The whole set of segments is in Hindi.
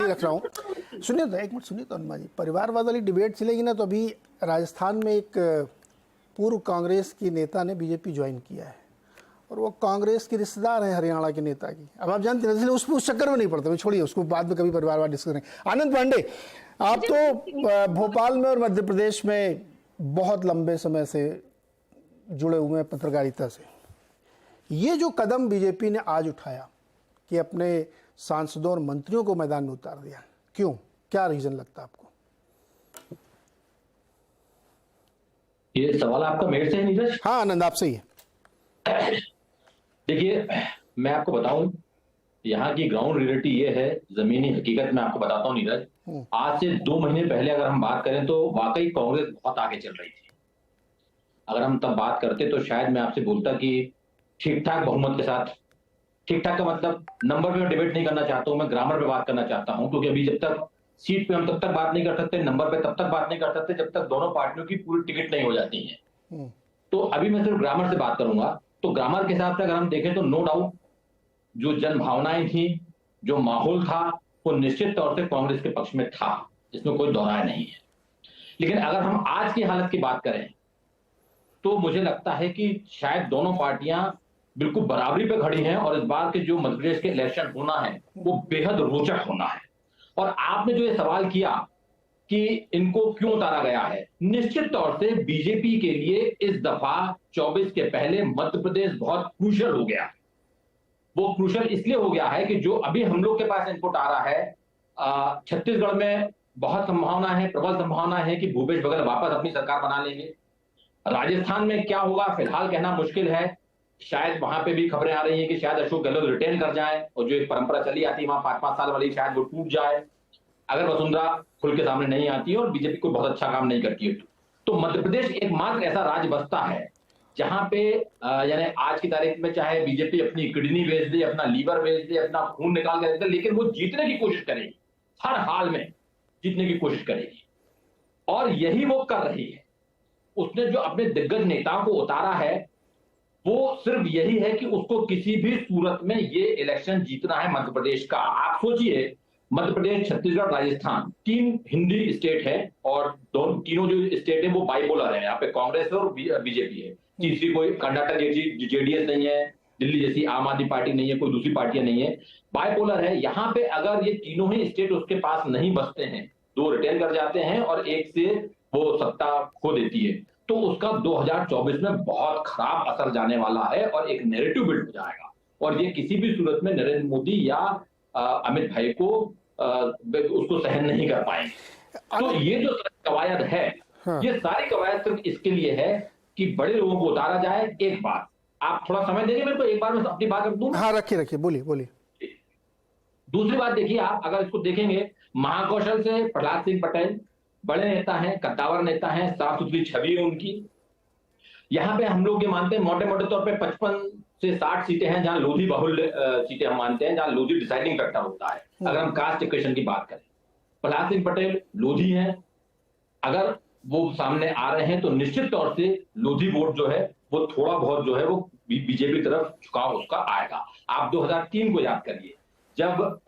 रख रहा हूँ। सुनिए तो एक मिनट सुनिए तो अनुमा जी, परिवारवाद वाली डिबेट चलेगी ना तो अभी राजस्थान में एक पूर्व कांग्रेस की नेता ने बीजेपी ज्वाइन किया है और वो कांग्रेस के रिश्तेदार हैं हरियाणा के नेता की। अब आप जानते हैं इसलिए उस चक्कर में नहीं पड़ते, छोड़िए उसको, बाद में कभी परिवारवाद डिस्कस करेंगे। आनंद पांडे, आप तो भोपाल में और मध्य प्रदेश में बहुत लंबे समय से जुड़े हुए हैं पत्रकारिता से। ये जो कदम बीजेपी ने आज उठाया कि अपने सांसदों और मंत्रियों को मैदान में उतार दिया, क्यों, क्या रीजन लगता है आपको? ये सवाल आपका मेरे से है नीरज? हाँ आनंद, आपसे ही है। देखिए, मैं आपको बताऊं, यहाँ की ग्राउंड रियलिटी ये है, जमीनी हकीकत में आपको बताता हूँ नीरज। आज से 2 महीने पहले अगर हम बात करें तो वाकई कांग्रेस बहुत आगे चल रही थी। अगर हम तब बात करते तो शायद मैं आपसे बोलता कि ठीक ठाक बहुमत के साथ, ठीक ठाक का मतलब नंबर पे मैं डिबेट नहीं करना चाहता हूं, मैं ग्रामर पे बात करना चाहता हूं, क्योंकि अभी जब तक सीट पे हम तब तक बात नहीं कर सकते, नंबर पे तब तक बात नहीं कर सकते जब तक दोनों पार्टियों की पूरी टिकट नहीं हो जाती है। तो अभी मैं सिर्फ ग्रामर से बात करूंगा। तो ग्रामर के हिसाब से अगर हम देखें तो नो डाउट जो जन भावनाएं थी, जो माहौल था, वो निश्चित तौर से कांग्रेस के पक्ष में था, इसमें कोई दोहराया नहीं है। लेकिन अगर हम आज की हालत की बात करें तो मुझे लगता है कि शायद दोनों पार्टियां बिल्कुल बराबरी पे खड़ी हैं और इस बार के जो मध्य प्रदेश के इलेक्शन होना है वो बेहद रोचक होना है। और आपने जो ये सवाल किया कि इनको क्यों उतारा गया है, निश्चित तौर से बीजेपी के लिए इस दफा 24 के पहले मध्य प्रदेश बहुत क्रूशियल हो गया। वो क्रूशियल इसलिए हो गया है कि जो अभी हम लोग के पास इनपुट आ रहा है, छत्तीसगढ़ में बहुत संभावना है, प्रबल संभावना है कि भूपेश बघेल वापस अपनी सरकार बना लेंगे। राजस्थान में क्या होगा फिलहाल कहना मुश्किल है। शायद वहां पे भी खबरें आ रही हैं कि शायद अशोक गहलोत रिटेन कर जाएं और जो एक परंपरा चली आती है वहां 5-5 साल वाली, शायद वो टूट जाए अगर वसुंधरा खुल के सामने नहीं आती है और बीजेपी कोई बहुत अच्छा काम नहीं करती है। तो मध्य प्रदेश एकमात्र ऐसा राज्य बसता है जहां पे यानी आज की तारीख में चाहे बीजेपी अपनी किडनी बेच दे, अपना लीवर बेच दे, अपना खून निकाल के रख दे, लेकिन वो जीतने की कोशिश करेगी, हर हाल में जीतने की कोशिश करेगी और यही वो कर रही है। उसने जो अपने दिग्गज नेताओं को उतारा है वो सिर्फ यही है कि उसको किसी भी सूरत में ये इलेक्शन जीतना है मध्य प्रदेश का। आप सोचिए, मध्य प्रदेश, छत्तीसगढ़, राजस्थान 3 हिंदी स्टेट है और तीनों जो स्टेट है वो बाइपोलर है, यहाँ पे कांग्रेस और बीजेपी है। तीसरी कोई कर्नाटक जैसी जेडीएस नहीं है, दिल्ली जैसी आम आदमी पार्टी नहीं है, कोई दूसरी पार्टियां नहीं है, बाइपोलर है। यहाँ पे अगर ये तीनों ही स्टेट उसके पास नहीं बसते हैं, 2 रिटेन कर जाते हैं और एक से वो सत्ता खो देती है, तो उसका 2024 में बहुत खराब असर जाने वाला है और एक नैरेटिव बिल्ड हो जाएगा और ये किसी भी सूरत में नरेंद्र मोदी या अमित भाई को उसको सहन नहीं कर पाएंगे। तो ये जो कवायद है, ये सारी कवायद सिर्फ इसके लिए है कि बड़े लोगों को उतारा जाए। एक बात, आप थोड़ा समय देंगे मेरे को, एक बार मैं अपनी बात रख दूं? हाँ रखिए, बोलिए। दूसरी बात देखिए, आप अगर इसको देखेंगे, महाकौशल से प्रहलाद सिंह पटेल बड़े नेता हैं, कद्दावर नेता हैं, साफ सुथरी छवि है उनकी। यहां पे हम लोग ये मानते हैं मोटे मोटे तौर पे 55 से 60 सीटें हैं जहां लोधी बाहुल्य सीटें हम मानते हैं, जहां लोधी डिसाइडिंग फैक्टर होता है। अगर हम कास्ट इक्वेशन की बात करें, प्रहलाद सिंह पटेल लोधी हैं, अगर वो सामने आ रहे हैं तो निश्चित तौर से लोधी वोट जो है वो थोड़ा बहुत जो है वो बीजेपी तरफ झुकाव उसका आएगा। आप 2003 को याद करिए, जब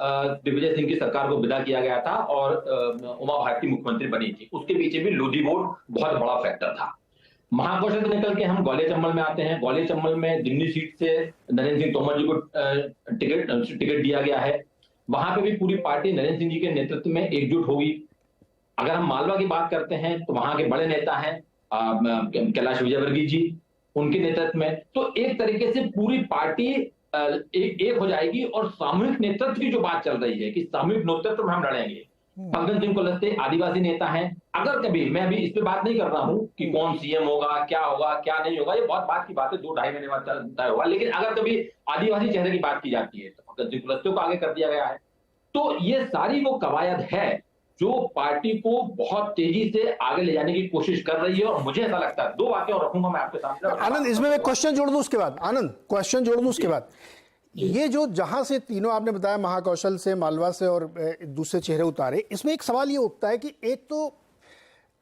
दिग्विजय सिंह की सरकार को विदा किया गया था और उमा भारती मुख्यमंत्री बनी थी, उसके पीछे भी लोधी वोट बहुत बड़ा फैक्टर था। महाकौशल से निकल के हम ग्वालियर चंबल में आते हैं। ग्वालियर चंबल में दिल्ली सीट से नरेंद्र सिंह तोमर जी को टिकट दिया गया है। वहां पे भी पूरी पार्टी नरेंद्र सिंह जी के नेतृत्व में एकजुट होगी। अगर हम मालवा की बात करते हैं तो वहां के बड़े नेता हैं कैलाश विजयवर्गीय जी, उनके नेतृत्व में। तो एक तरीके से पूरी पार्टी एक हो जाएगी और सामूहिक नेतृत्व की जो बात चल रही है कि सामूहिक नेतृत्व में हम लड़ेंगे। फग्गन सिंह कुलस्ते आदिवासी नेता हैं। अगर कभी, मैं अभी इस पे बात नहीं कर रहा हूं कि कौन सीएम होगा, क्या नहीं होगा, ये बहुत बात की बात है, 2-2.5 महीने बाद तय होगा, लेकिन अगर कभी आदिवासी चेहरे की बात की जाती है तो फग्गन सिंह कुलस्ते को आगे कर दिया गया है। तो ये सारी वो कवायद है जो पार्टी को बहुत तेजी से आगे ले जाने की कोशिश कर रही है और मुझे ऐसा लगता है, 2 बातें और रखूंगा मैं आपके सामने। आनंद, इसमें मैं क्वेश्चन जोड़ दूं उसके बाद, आनंद क्वेश्चन जोड़ दूं उसके बाद, ये जो जहां से तीनों आपने बताया, महाकौशल से, मालवा से और दूसरे चेहरे उतारे, इसमें एक सवाल ये उठता है कि एक तो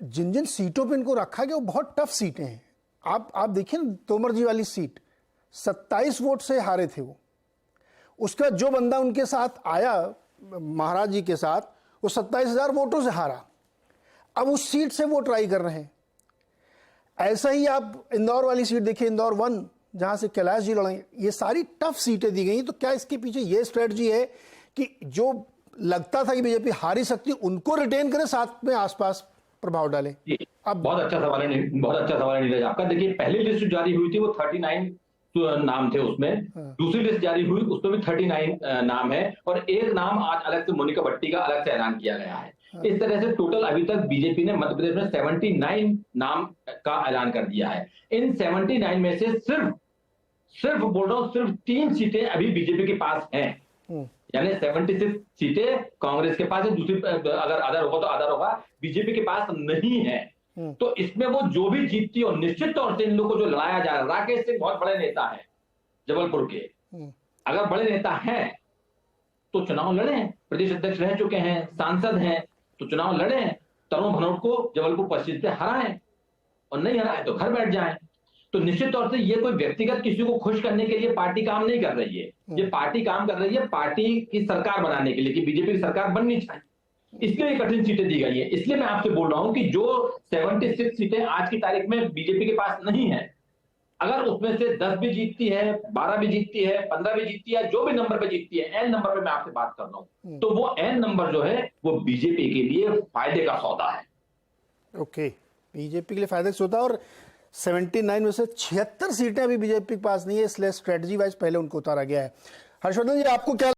जिन जिन सीटों पे इनको रखा गया वो बहुत टफ सीटें हैं। आप देखिए ना, तोमर जी वाली सीट 27 वोट से हारे थे वो। उसके बाद जो बंदा उनके साथ आया महाराज जी के साथ, वो 27,000 वोटों से हारा। अब उस सीट से वो ट्राई कर रहे हैं। ऐसा ही आप इंदौर वाली सीट देखिए, इंदौर 1 जहां से कैलाश जी लड़ेंगे। ये सारी टफ सीटें दी गई। तो क्या इसके पीछे ये स्ट्रेटजी है कि जो लगता था कि बीजेपी हार ही सकती, उनको रिटेन करे, साथ में आसपास प्रभाव डाले? अब बहुत अच्छा सवाल है, बहुत अच्छा सवाल है नीरज आपका। देखिए, पहली लिस्ट जारी हुई थी वो 39 नाम थे उसमें। दूसरी लिस्ट जारी हुई उसमें भी 39 नाम है, और एक नाम आज अलग से मोनिका भट्टी का अलग से ऐलान किया गया है। इस तरह से टोटल अभी तक बीजेपी ने मध्य प्रदेश में 79 नाम का ऐलान कर दिया है। इन 79 में से सिर्फ बोल रहा हूं, सिर्फ 3 सीटें अभी बीजेपी के पास हैं। यानी 76 सीटें कांग्रेस के पास है, दूसरी अगर अदर होगा तो अदर होगा, बीजेपी के पास नहीं है। तो इसमें वो जो भी जीतती हो, निश्चित तौर से इन लोगों को जो लड़ाया जा रहा है, राकेश सिंह बहुत बड़े नेता है जबलपुर के, अगर बड़े नेता हैं तो चुनाव लड़े, प्रदेश अध्यक्ष रह चुके हैं, सांसद हैं, तो चुनाव लड़े, तरुण भनोट को जबलपुर पश्चिम से हराएं, और नहीं हराए तो घर बैठ जाएं। तो निश्चित तौर से ये कोई व्यक्तिगत किसी को खुश करने के लिए पार्टी काम नहीं कर रही है। ये पार्टी काम कर रही है पार्टी की सरकार बनाने के लिए, कि बीजेपी की सरकार बननी चाहिए, इसलिए कठिन सीटें दी गई है। इसलिए मैं आपसे बोल रहा हूं कि जो 76 सीटें आज की तारीख में बीजेपी के पास नहीं है, अगर उसमें से 10 भी जीतती है, 12 भी जीतती है, 15 भी जीतती है, जो भी नंबर पे जीतती है, एन नंबर पे मैं आपसे बात कर रहा हूं, तो वो एन नंबर जो है वो बीजेपी के लिए फायदे का सौदा है। ओके, बीजेपी के लिए फायदे का सौदा। और 79 में से 76 सीटें अभी बीजेपी के पास नहीं है, इसलिए स्ट्रेटजी वाइज पहले उनको उतारा गया है। हर्षवर्धन जी, आपको क्या